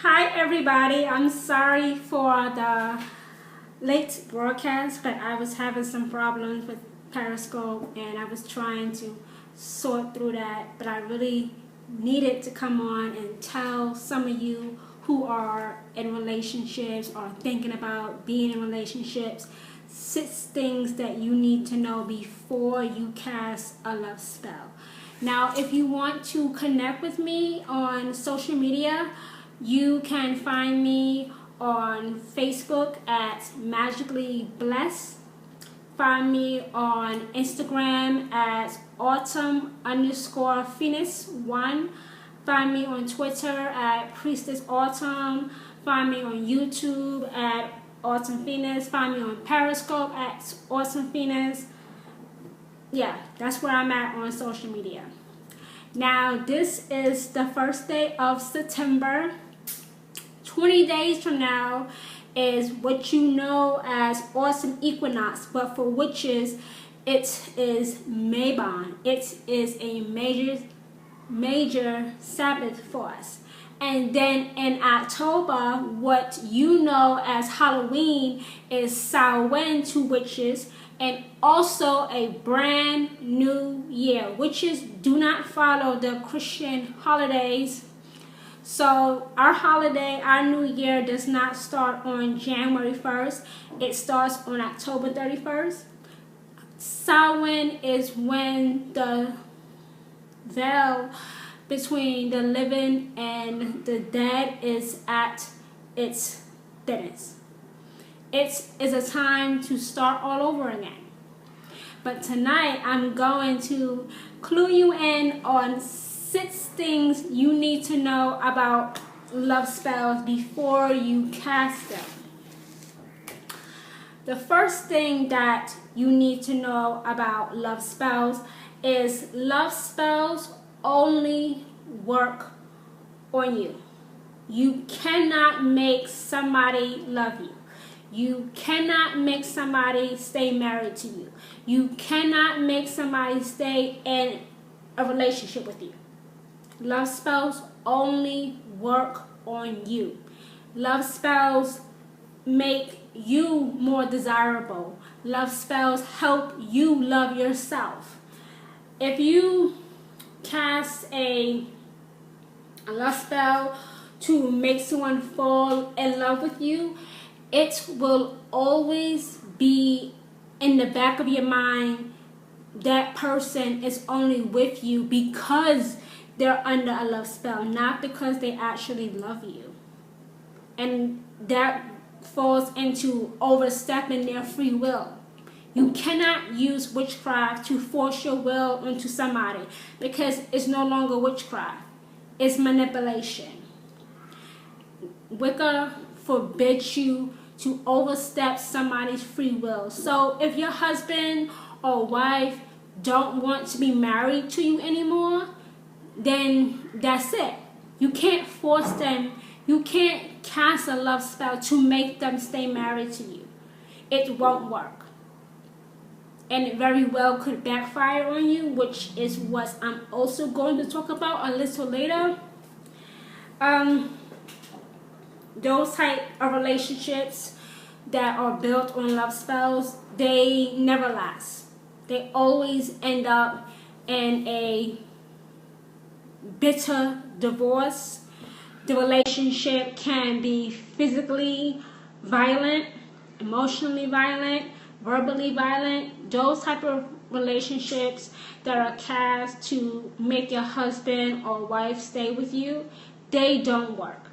Hi everybody, I'm sorry for the late broadcast, but I was having some problems with Periscope and I was trying to sort through that, but I really needed to come on and tell some of you who are in relationships or thinking about being in relationships 6 things that you need to know before you cast a love spell. Now, if you want to connect with me on social media, you can find me on Facebook at Magically Blessed. Find me on Instagram at Autumn_Phoenix 1. Find me on Twitter at Priestess Autumn. Find me on YouTube at Autumn Phoenix. Find me on Periscope at Autumn Phoenix. Yeah, that's where I'm at on social media. Now, this is the first day of September. 20 days from now is what you know as autumn equinox, but for witches, it is Mabon. It is a major Sabbath for us. And then in October, what you know as Halloween is Samhain to witches, and also a brand new year. Witches do not follow the Christian holidays. So our holiday, our new year, does not start on January 1st. It starts on October 31st. Samhain is when the veil between the living and the dead is at its thinnest. It is a time to start all over again. But tonight I'm going to clue you in on 6 things you need to know about love spells before you cast them. The first thing that you need to know about love spells is love spells only work on you. You cannot make somebody love you. You cannot make somebody stay married to you. You cannot make somebody stay in a relationship with you. Love spells only work on you. Love spells make you more desirable. Love spells help you love yourself. If you cast a love spell to make someone fall in love with you, it will always be in the back of your mind that person is only with you because they're under a love spell, not because they actually love you. And that falls into overstepping their free will. You cannot use witchcraft to force your will into somebody because it's no longer witchcraft. It's manipulation. Wicca forbids you to overstep somebody's free will. So if your husband or wife don't want to be married to you anymore, then that's it. You can't force them. You can't cast a love spell to make them stay married to you. It won't work. And it very well could backfire on you, which is what I'm also going to talk about a little later. Those type of relationships that are built on love spells, they never last. They always end up in a bitter divorce. The relationship can be physically violent, emotionally violent, verbally violent. Those type of relationships that are cast to make your husband or wife stay with you, they don't work.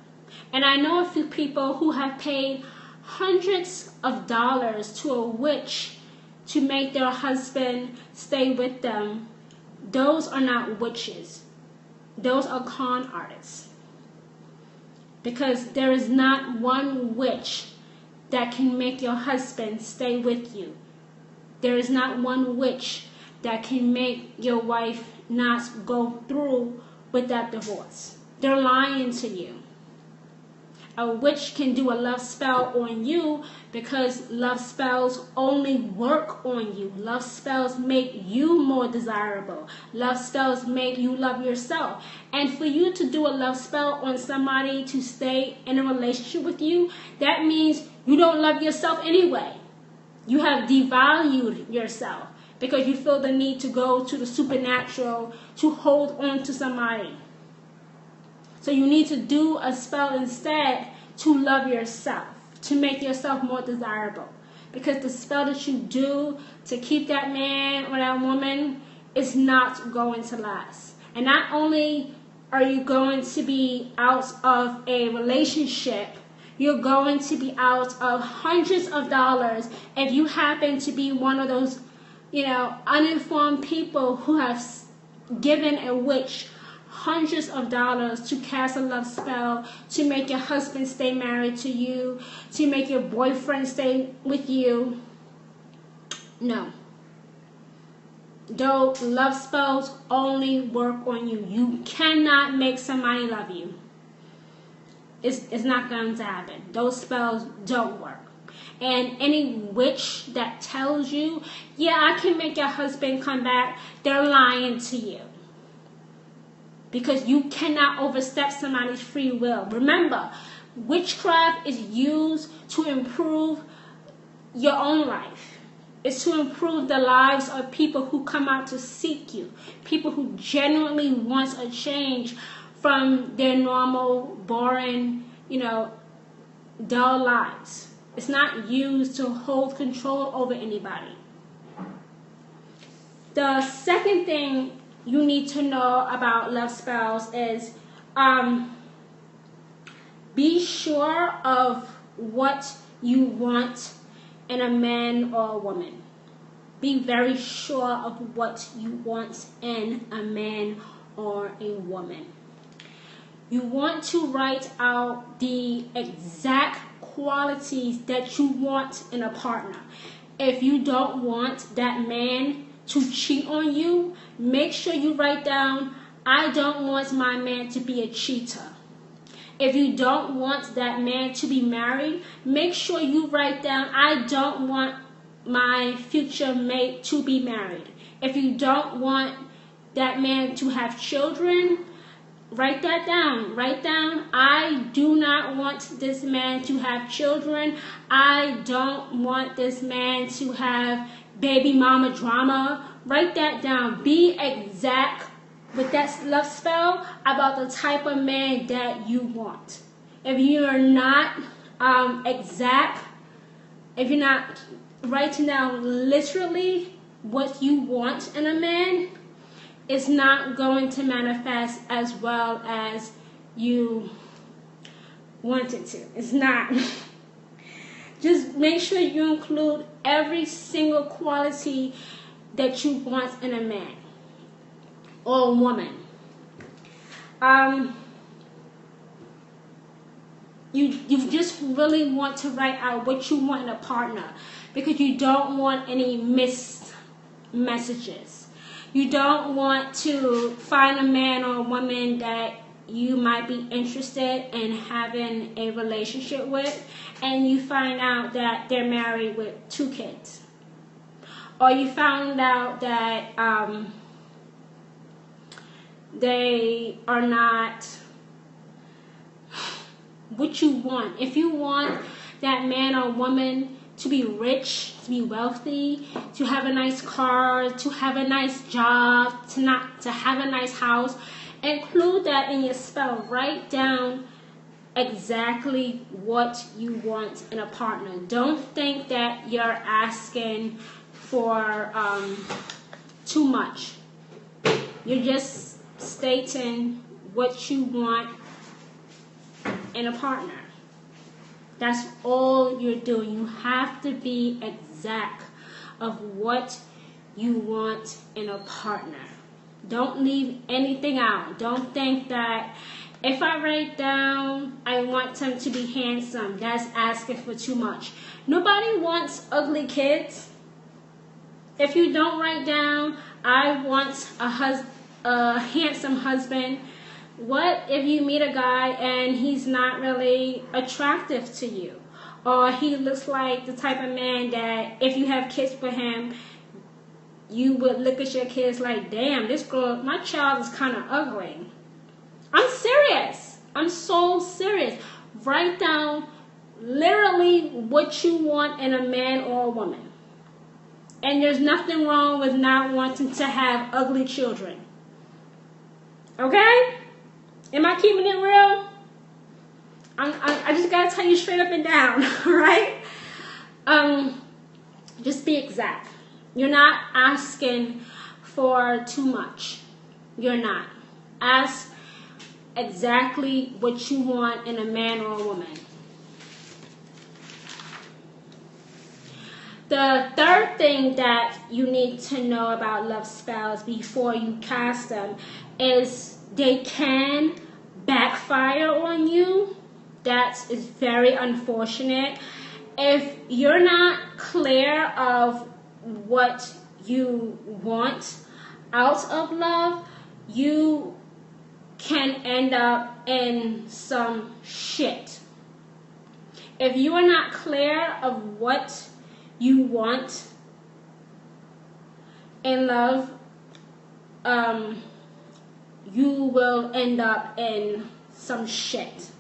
And I know a few people who have paid hundreds of dollars to a witch to make their husband stay with them. Those are not witches. Those are con artists. Because there is not one witch that can make your husband stay with you. There is not one witch that can make your wife not go through with that divorce. They're lying to you. A witch can do a love spell on you because love spells only work on you. Love spells make you more desirable. Love spells make you love yourself. And for you to do a love spell on somebody to stay in a relationship with you, that means you don't love yourself anyway. You have devalued yourself because you feel the need to go to the supernatural to hold on to somebody. So you need to do a spell instead to love yourself, to make yourself more desirable. Because the spell that you do to keep that man or that woman is not going to last. And not only are you going to be out of a relationship, you're going to be out of hundreds of dollars if you happen to be one of those, uninformed people who have given a witch hundreds of dollars to cast a love spell, to make your husband stay married to you, to make your boyfriend stay with you. No. Those love spells only work on you. You cannot make somebody love you. It's not going to happen. Those spells don't work. And any witch that tells you, yeah, I can make your husband come back, they're lying to you. Because you cannot overstep somebody's free will. Remember, witchcraft is used to improve your own life. It's to improve the lives of people who come out to seek you. People who genuinely want a change from their normal, boring, dull lives. It's not used to hold control over anybody. The second thing you need to know about love spells is be sure of what you want in a man or a woman. Be very sure of what you want in a man or a woman. You want to write out the exact qualities that you want in a partner. If you don't want that man to cheat on you, make sure you write down, I don't want my man to be a cheater. If you don't want that man to be married, make sure you write down, I don't want my future mate to be married. If you don't want that man to have children, write that down. Write down, I do not want this man to have children. I don't want this man to have baby mama drama. Write that down. Be exact with that love spell about the type of man that you want. If you are not exact, if you're not writing down literally what you want in a man, it's not going to manifest as well as you want it to. It's not. Just make sure you include every single quality that you want in a man or a woman. You just really want to write out what you want in a partner because you don't want any missed messages. You don't want to find a man or a woman that you might be interested in having a relationship with, and you find out that they're married with 2 kids. Or you found out that they are not what you want. If you want that man or woman to be rich, to be wealthy, to have a nice car, to have a nice job, to have a nice house, include that in your spell. Write down exactly what you want in a partner. Don't think that you're asking for too much. You're just stating what you want in a partner. That's all you're doing. You have to be exact of what you want in a partner. Don't leave anything out. Don't think that if I write down I want him to be handsome, that's asking for too much. Nobody wants ugly kids. If you don't write down I want a handsome husband, What if you meet a guy and he's not really attractive to you? Or he looks like the type of man that if you have kids with him, you would look at your kids like, damn, this girl, my child is kind of ugly. I'm serious. I'm so serious. Write down literally what you want in a man or a woman. And there's nothing wrong with not wanting to have ugly children. Okay? Am I keeping it real? I just gotta tell you straight up and down, right? Just be exact. You're not asking for too much. You're not. Ask exactly what you want in a man or a woman. The third thing that you need to know about love spells before you cast them is they can backfire on you. That is very unfortunate. If you're not clear of what you want out of love, you can end up in some shit. If you are not clear of what you want in love, you will end up in some shit.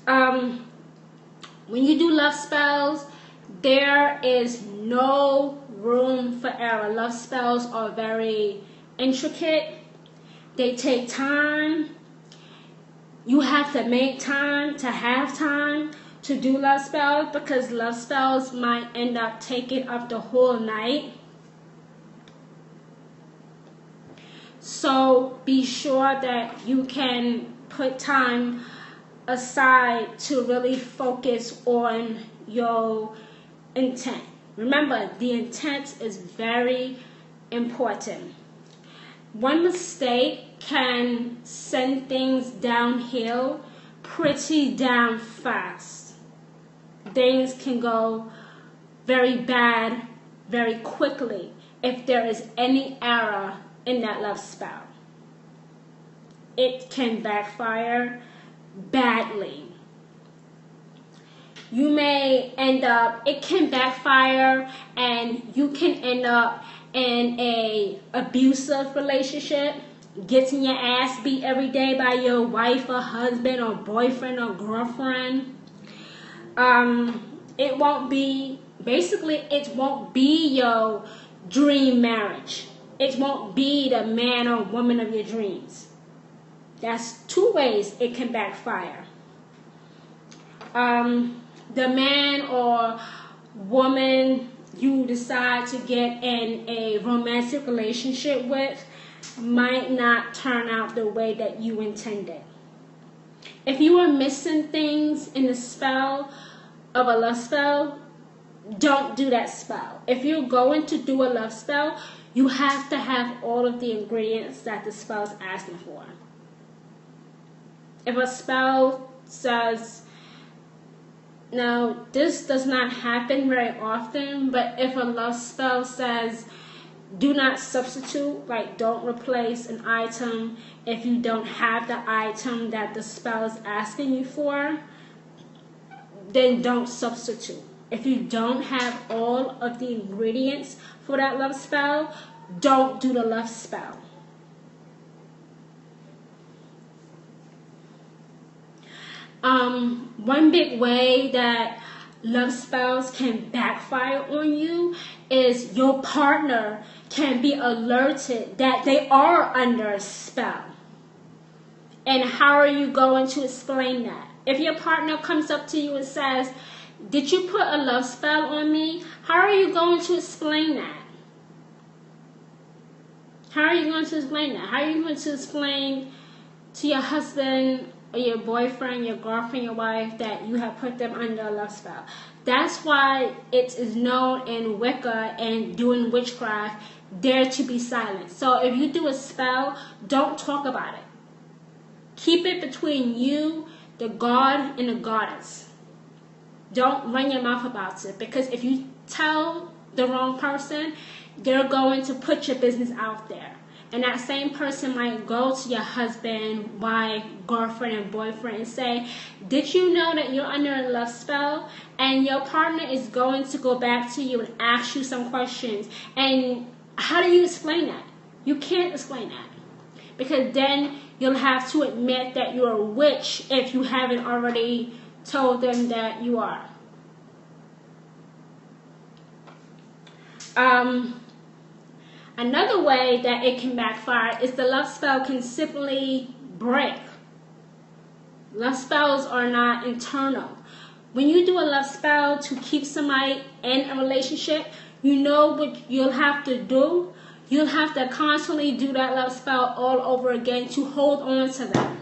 When you do love spells, there is no room for error. Love spells are very intricate. They take time. You have to make time to have time to do love spells, because love spells might end up taking up the whole night. So be sure that you can put time aside to really focus on your intent. Remember, the intent is very important. One mistake can send things downhill pretty damn fast. Things can go very bad very quickly if there is any error in that love spell. It can backfire badly. You may end up, it can backfire and you can end up in a abusive relationship, getting your ass beat every day by your wife or husband or boyfriend or girlfriend. It won't be your dream marriage. It won't be the man or woman of your dreams. That's two ways it can backfire. The man or woman you decide to get in a romantic relationship with might not turn out the way that you intended. If you are missing things in the spell of a love spell, don't do that spell. If you're going to do a love spell, you have to have all of the ingredients that the spell is asking for. If a spell says, now this does not happen very often, but if a love spell says, do not substitute, like don't replace an item if you don't have the item that the spell is asking you for, then don't substitute. If you don't have all of the ingredients for that love spell, don't do the love spell. One big way that love spells can backfire on you is your partner can be alerted that they are under a spell. And how are you going to explain that? If your partner comes up to you and says, did you put a love spell on me? How are you going to explain that? How are you going to explain that? How are you going to explain to your husband or your boyfriend, your girlfriend, your wife that you have put them under a love spell? That's why it is known in Wicca and doing witchcraft, dare to be silent. So if you do a spell, don't talk about it. Keep it between you, the god, and the goddess. Don't run your mouth about it, because if you tell the wrong person, they're going to put your business out there. And that same person might go to your husband, wife, girlfriend, and boyfriend and say, did you know that you're under a love spell? And your partner is going to go back to you and ask you some questions. And how do you explain that? You can't explain that. Because then you'll have to admit that you're a witch if you haven't already told them that you are. Another way that it can backfire is the love spell can simply break. Love spells are not internal. When you do a love spell to keep somebody in a relationship, you know what you'll have to do. You'll have to constantly do that love spell all over again to hold on to them.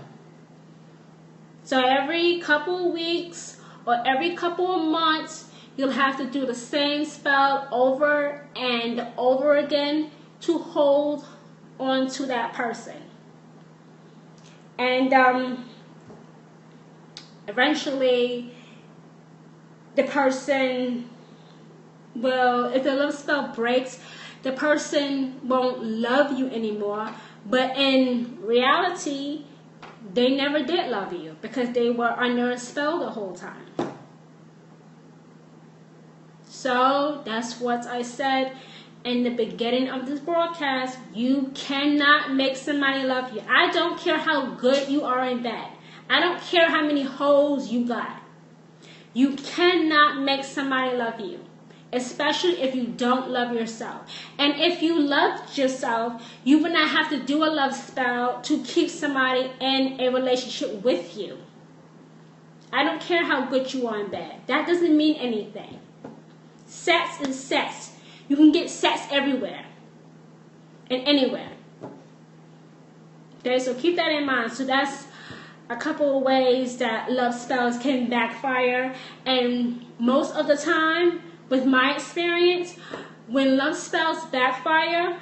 So every couple of weeks or every couple of months, you'll have to do the same spell over and over again to hold on to that person. And eventually, the person will, if the love spell breaks, the person won't love you anymore. But in reality, they never did love you because they were under a spell the whole time. So that's what I said in the beginning of this broadcast. You cannot make somebody love you. I don't care how good you are in bed. I don't care how many hoes you got. You cannot make somebody love you, especially if you don't love yourself. And if you loved yourself, you would not have to do a love spell to keep somebody in a relationship with you. I don't care how good you are in bed. That doesn't mean anything. Sex is sex. You can get sex everywhere and anywhere. Okay, so keep that in mind. So that's a couple of ways that love spells can backfire. And most of the time, with my experience, when love spells backfire,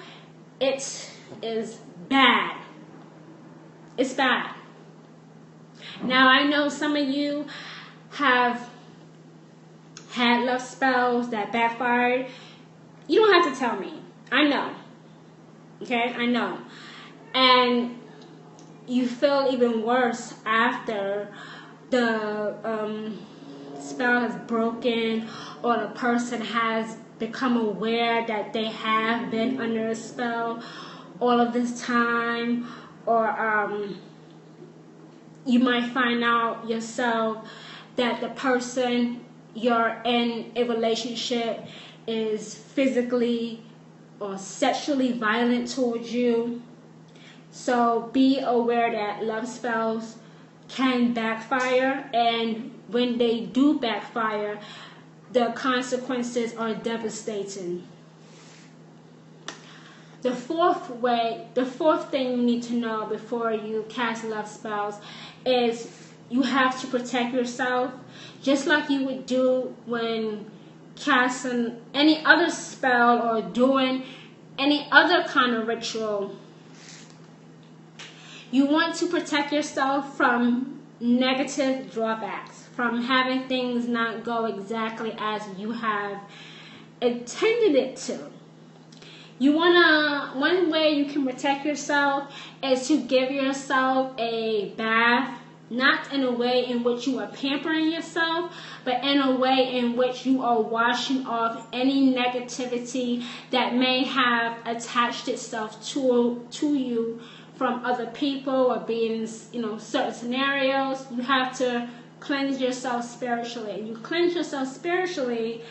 it is bad. It's bad. Now, I know some of you have had love spells that backfired. You don't have to tell me. I know. Okay, I know. And you feel even worse after the spell has broken or the person has become aware that they have been under a spell all of this time, or you might find out yourself that the person you're in a relationship is physically or sexually violent towards you. So be aware that love spells can backfire, and when they do backfire, the consequences are devastating. The fourth thing you need to know before you cast love spells is you have to protect yourself, just like you would do when casting any other spell or doing any other kind of ritual. You want to protect yourself from negative drawbacks, from having things not go exactly as you have intended it to. One way you can protect yourself is to give yourself a bath, not in a way in which you are pampering yourself, but in a way in which you are washing off any negativity that may have attached itself to you from other people or being, certain scenarios. You have to cleanse yourself spiritually. And you cleanse yourself spiritually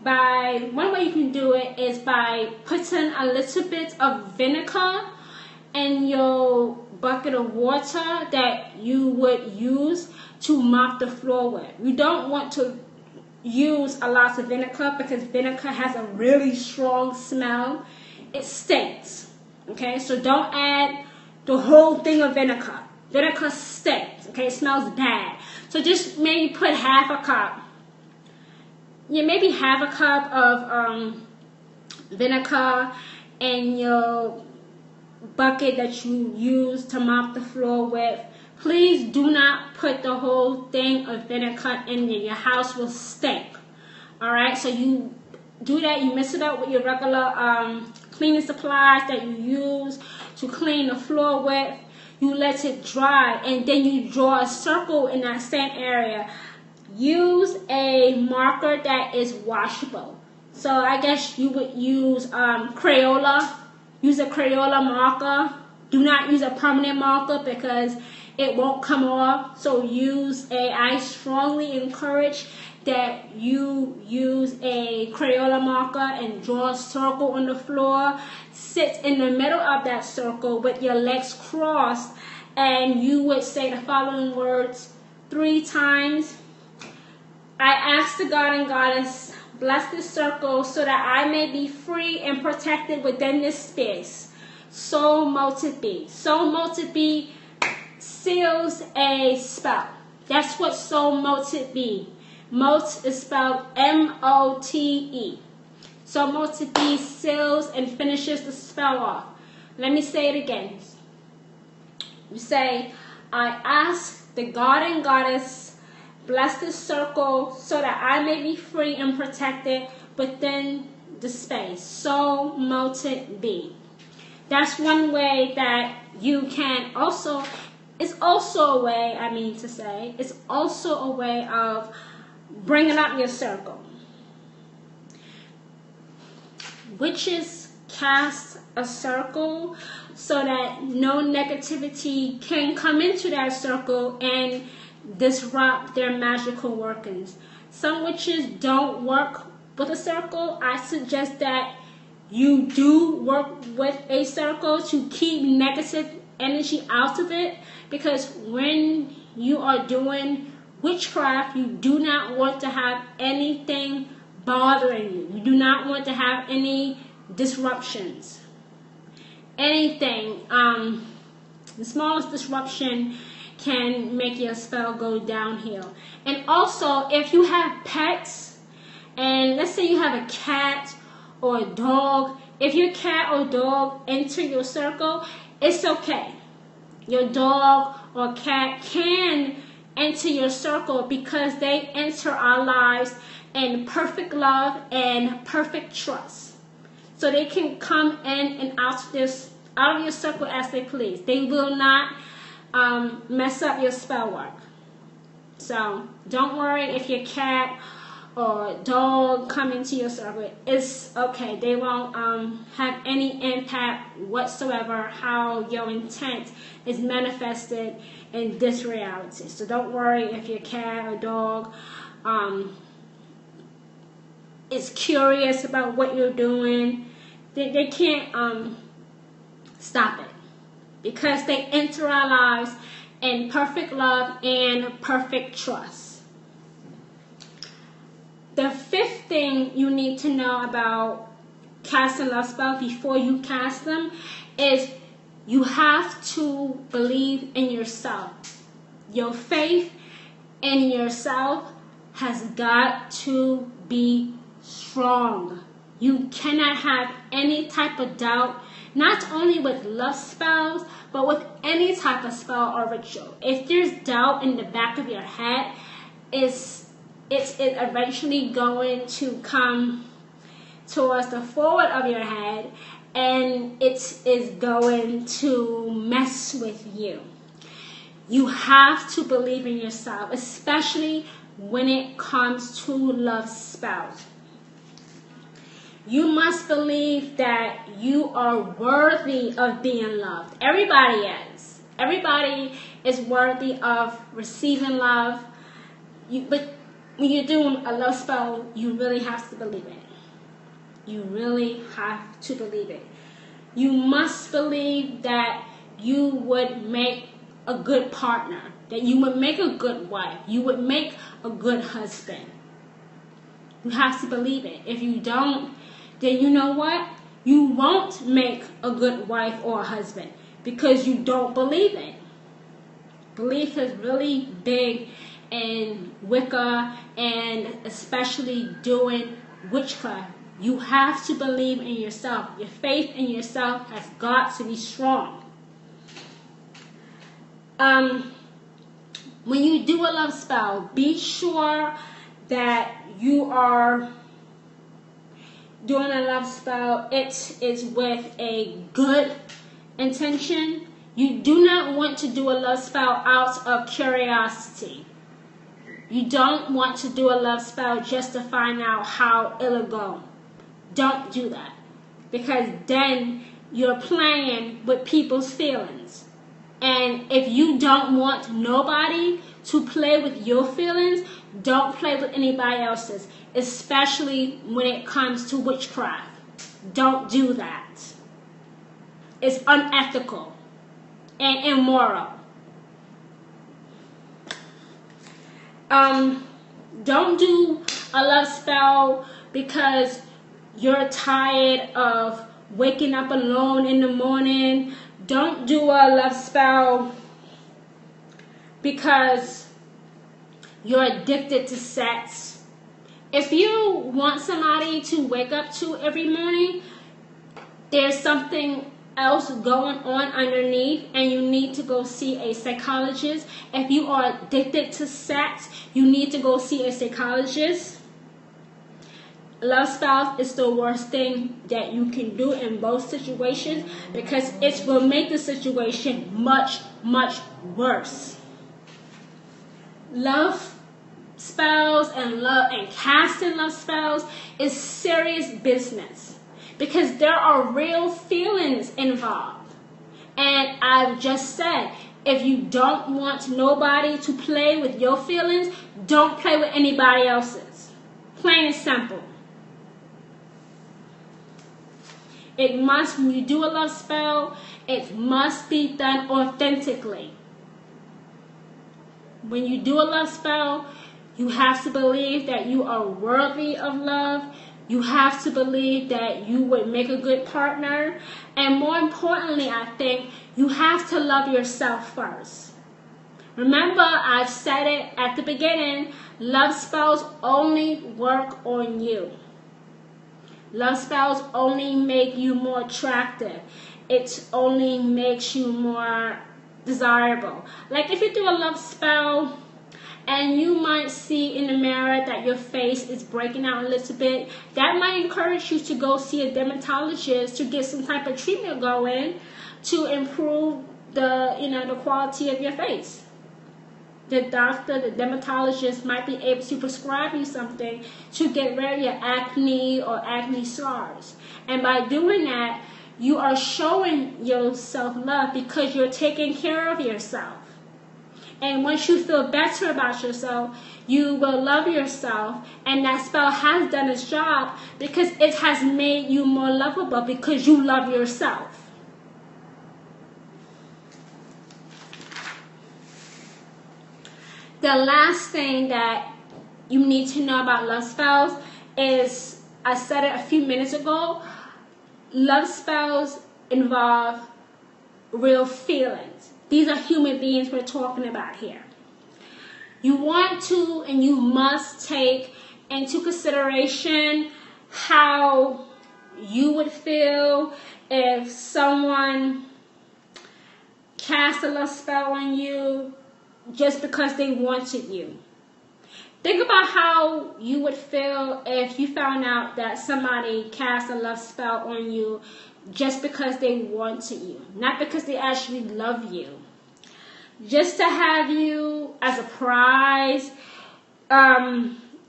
by, one way you can do it is by putting a little bit of vinegar in your bucket of water that you would use to mop the floor with. You don't want to use a lot of vinegar because vinegar has a really strong smell. It stinks. Okay, so don't add the whole thing of vinegar. Vinegar stinks. Okay, it smells bad. So just maybe put half a cup. Yeah, maybe half a cup of vinegar in your bucket that you use to mop the floor with. Please do not put the whole thing of vinegar in there. Your house will stink. Alright, so you do that, you mix it up with your regular cleaning supplies that you use to clean the floor with. You let it dry, and then you draw a circle in that same area. Use a marker that is washable. So I guess you would use Crayola. Use a Crayola marker. Do not use a permanent marker because it won't come off. So I strongly encourage that you use a Crayola marker and draw a circle on the floor. Sit in the middle of that circle with your legs crossed, and you would say the following words 3 times. I ask the God and Goddess, bless this circle so that I may be free and protected within this space. So mote it be. So mote it be seals a spell. That's what so mote it be. Mote is spelled M-O-T-E. So mote it be seals and finishes the spell off. Let me say it again. You say, I ask the God and Goddess, bless this circle so that I may be free and protected within the space. So mote it be. That's one way that you can also, it's also a way of bringing up your circle. Witches cast a circle so that no negativity can come into that circle and disrupt their magical workings. Some witches don't work with a circle. I suggest that you do work with a circle to keep negative energy out of it, because when you are doing witchcraft, you do not want to have anything bothering you. You do not want to have any disruptions. Anything, the smallest disruption can make your spell go downhill. And also, if you have pets, and let's say you have a cat or a dog, if your cat or dog enter your circle, it's okay. Your dog or cat can enter your circle because they enter our lives in perfect love and perfect trust. So they can come in and out of your circle as they please. They will not mess up your spell work. So don't worry if your cat or dog come into your circle. It's okay. They won't have any impact whatsoever how your intent is manifested in this reality. So don't worry if your cat or dog is curious about what you're doing. They can't stop it, because they enter our lives in perfect love and perfect trust. The 5th thing you need to know about casting love spells before you cast them is you have to believe in yourself. Your faith in yourself has got to be strong. You cannot have any type of doubt, not only with love spells, but with any type of spell or ritual. If there's doubt in the back of your head, it's eventually going to come towards the forward of your head, and it is going to mess with you. You have to believe in yourself, especially when it comes to love spells. You must believe that you are worthy of being loved. Everybody is. Everybody is worthy of receiving love. But when you're doing a love spell, you really have to believe it. You really have to believe it. You must believe that you would make a good partner, that you would make a good wife, you would make a good husband. You have to believe it. If you don't, then you know what? You won't make a good wife or a husband because you don't believe it. Belief is really big in Wicca, and especially doing witchcraft. You have to believe in yourself. Your faith in yourself has got to be strong. When you do a love spell, be sure that you are doing a love spell. It is with a good intention. You do not want to do a love spell out of curiosity. You don't want to do a love spell just to find out how it'll go. Don't do that. Because then you're playing with people's feelings. And if you don't want nobody to play with your feelings, don't play with anybody else's. Especially when it comes to witchcraft. Don't do that. It's unethical and immoral. Don't do a love spell because you're tired of waking up alone in the morning. Don't do a love spell because you're addicted to sex. If you want somebody to wake up to every morning, there's something else going on underneath and you need to go see a psychologist. If you are addicted to sex, you need to go see a psychologist. Love spells is the worst thing that you can do in both situations because it will make the situation much, much worse. Love spells and casting love spells is serious business because there are real feelings involved. And I've just said, if you don't want nobody to play with your feelings, don't play with anybody else's. Plain and simple. It must, when you do a love spell, it must be done authentically. When you do a love spell, you have to believe that you are worthy of love. You have to believe that you would make a good partner. And more importantly, I think, you have to love yourself first. Remember, I've said it at the beginning, love spells only work on you. Love spells only make you more attractive. It only makes you more desirable. Like if you do a love spell and you might see in the mirror that your face is breaking out a little bit, that might encourage you to go see a dermatologist to get some type of treatment going to improve the quality of your face. The doctor, the dermatologist might be able to prescribe you something to get rid of your acne or acne scars. And by doing that, you are showing yourself love because you're taking care of yourself. And once you feel better about yourself, you will love yourself. And that spell has done its job because it has made you more lovable because you love yourself. The last thing that you need to know about love spells is, I said it a few minutes ago, love spells involve real feelings. These are human beings we're talking about here. You want to and you must take into consideration how you would feel if someone cast a love spell on you just because they wanted you. Think about how you would feel if you found out that somebody cast a love spell on you just because they wanted you, not because they actually love you. Just to have you as a prize,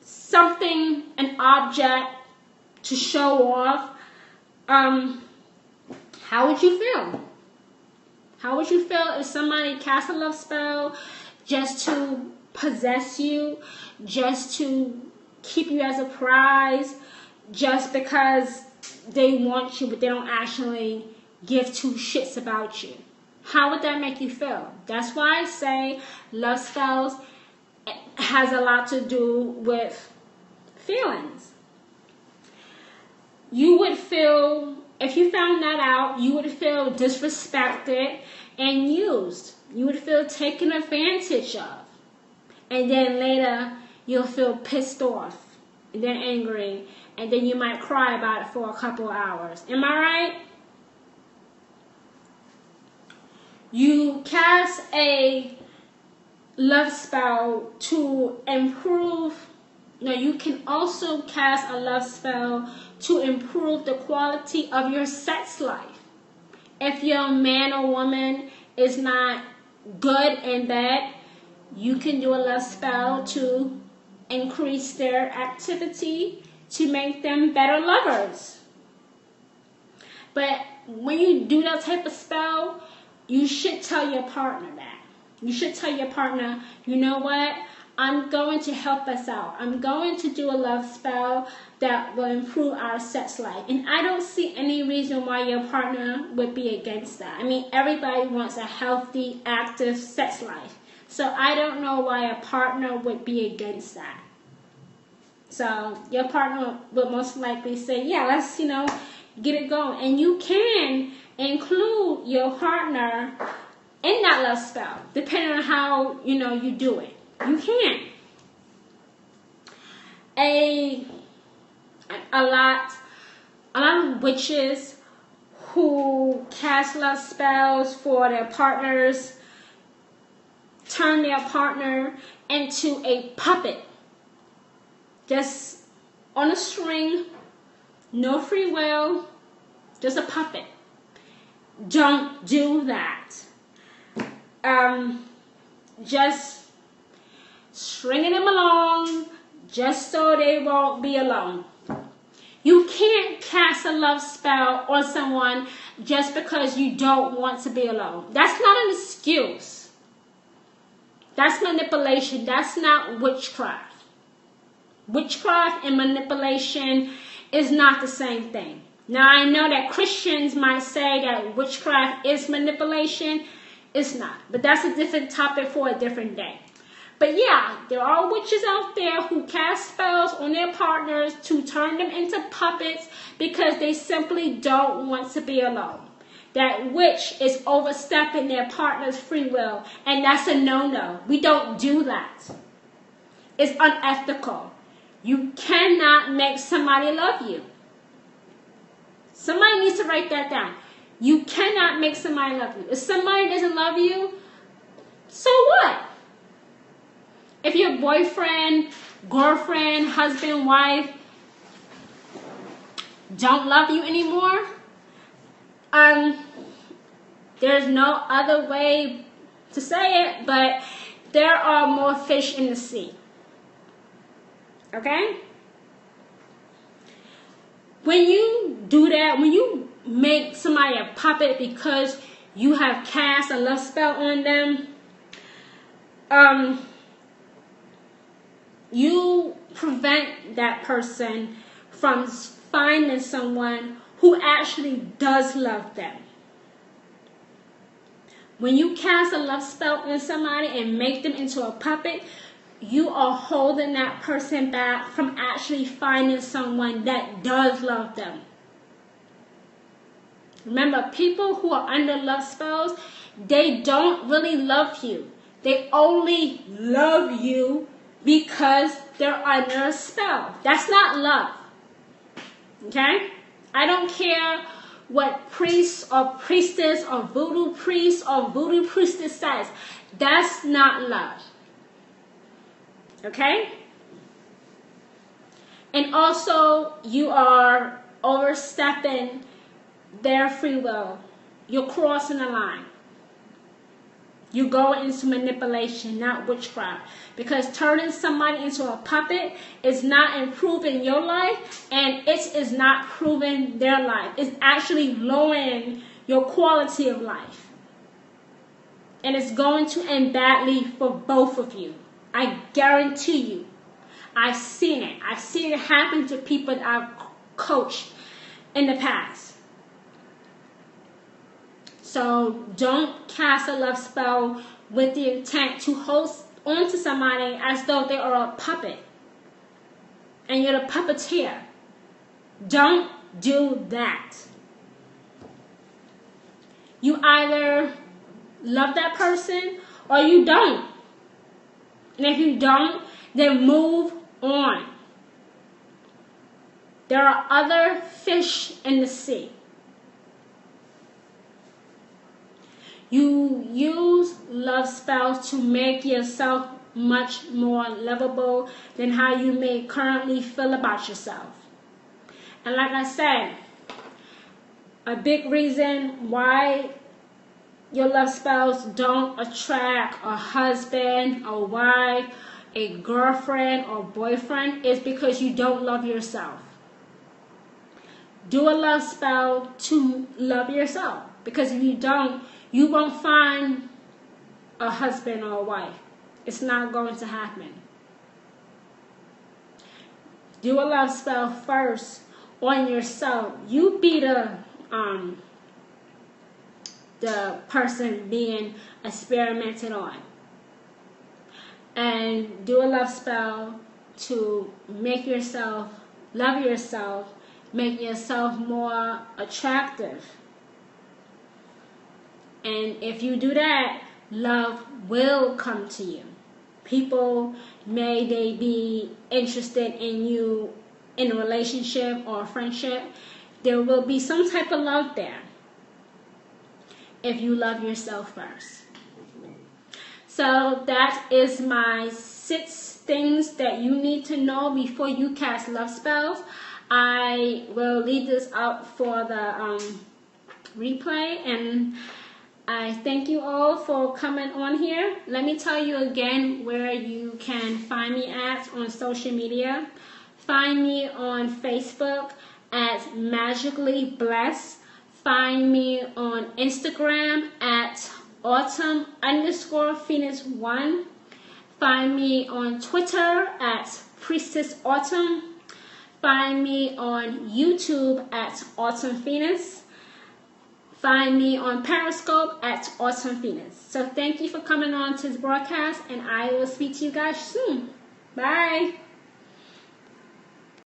something, an object to show off, how would you feel? How would you feel if somebody cast a love spell just to possess you, just to keep you as a prize, just because they want you but they don't actually give two shits about you? How would that make you feel? That's why I say love spells has a lot to do with feelings. You would feel, if you found that out, you would feel disrespected and used. You would feel taken advantage of. And then later, you'll feel pissed off, and then angry, and then you might cry about it for a couple hours. Am I right? You cast a love spell to improve. No, you can also cast a love spell to improve the quality of your sex life. If your man or woman is not good in bed, you can do a love spell to increase their activity to make them better lovers. But when you do that type of spell, you should tell your partner that. You should tell your partner, you know what? I'm going to help us out. I'm going to do a love spell that will improve our sex life. And I don't see any reason why your partner would be against that. I mean, everybody wants a healthy, active sex life. So I don't know why a partner would be against that. So your partner would most likely say, yeah, let's, get it going. And you can include your partner in that love spell, depending on how, you do it. You can. A lot of witches who cast love spells for their partners turn their partner into a puppet. Just on a string, no free will, just a puppet. Don't do that. Just stringing them along just so they won't be alone. You can't cast a love spell on someone just because you don't want to be alone. That's not an excuse. That's manipulation. That's not witchcraft. Witchcraft and manipulation is not the same thing. Now, I know that Christians might say that witchcraft is manipulation. It's not. But that's a different topic for a different day. But yeah, there are witches out there who cast spells on their partners to turn them into puppets because they simply don't want to be alone. That witch is overstepping their partner's free will, and that's a no-no. We don't do that. It's unethical. You cannot make somebody love you. Somebody needs to write that down. You cannot make somebody love you. If somebody doesn't love you, so what? If your boyfriend, girlfriend, husband, wife don't love you anymore, there's no other way to say it, but there are more fish in the sea. Okay? When you do that, when you make somebody a puppet because you have cast a love spell on them, you prevent that person from finding someone who actually does love them. When you cast a love spell on somebody and make them into a puppet, you are holding that person back from actually finding someone that does love them. Remember, people who are under love spells, they don't really love you. They only love you because they're under a spell. That's not love. Okay? I don't care what priest or priestess or voodoo priest or voodoo priestess says. That's not love. Okay? And also, you are overstepping their free will. You're crossing the line. You go into manipulation, not witchcraft. Because turning somebody into a puppet is not improving your life, and it is not improving their life. It's actually lowering your quality of life. And it's going to end badly for both of you. I guarantee you. I've seen it. I've seen it happen to people that I've coached in the past. So don't cast a love spell with the intent to hold on to somebody as though they are a puppet and you're the puppeteer. Don't do that. You either love that person or you don't. And if you don't, then move on. There are other fish in the sea. You use love spells to make yourself much more lovable than how you may currently feel about yourself. And like I said, a big reason why your love spells don't attract a husband, a wife, a girlfriend, or boyfriend is because you don't love yourself. Do a love spell to love yourself, because if you don't, you won't find a husband or a wife. It's not going to happen. Do a love spell first on yourself. You be the person being experimented on. And do a love spell to make yourself, love yourself, make yourself more attractive. And if you do that, love will come to you. People, may they be interested in you in a relationship or a friendship, there will be some type of love there if you love yourself first. So that is my 6 things that you need to know before you cast love spells. I will leave this out for the replay, and I thank you all for coming on here. Let me tell you again where you can find me at on social media. Find me on Facebook at Magically Blessed. Find me on Instagram at Autumn_Phoenix1. Find me on Twitter at Priestess Autumn. Find me on YouTube at Autumn Phoenix. Find me on Periscope at Autumn Phoenix. So thank you for coming on to this broadcast, and I will speak to you guys soon. Bye.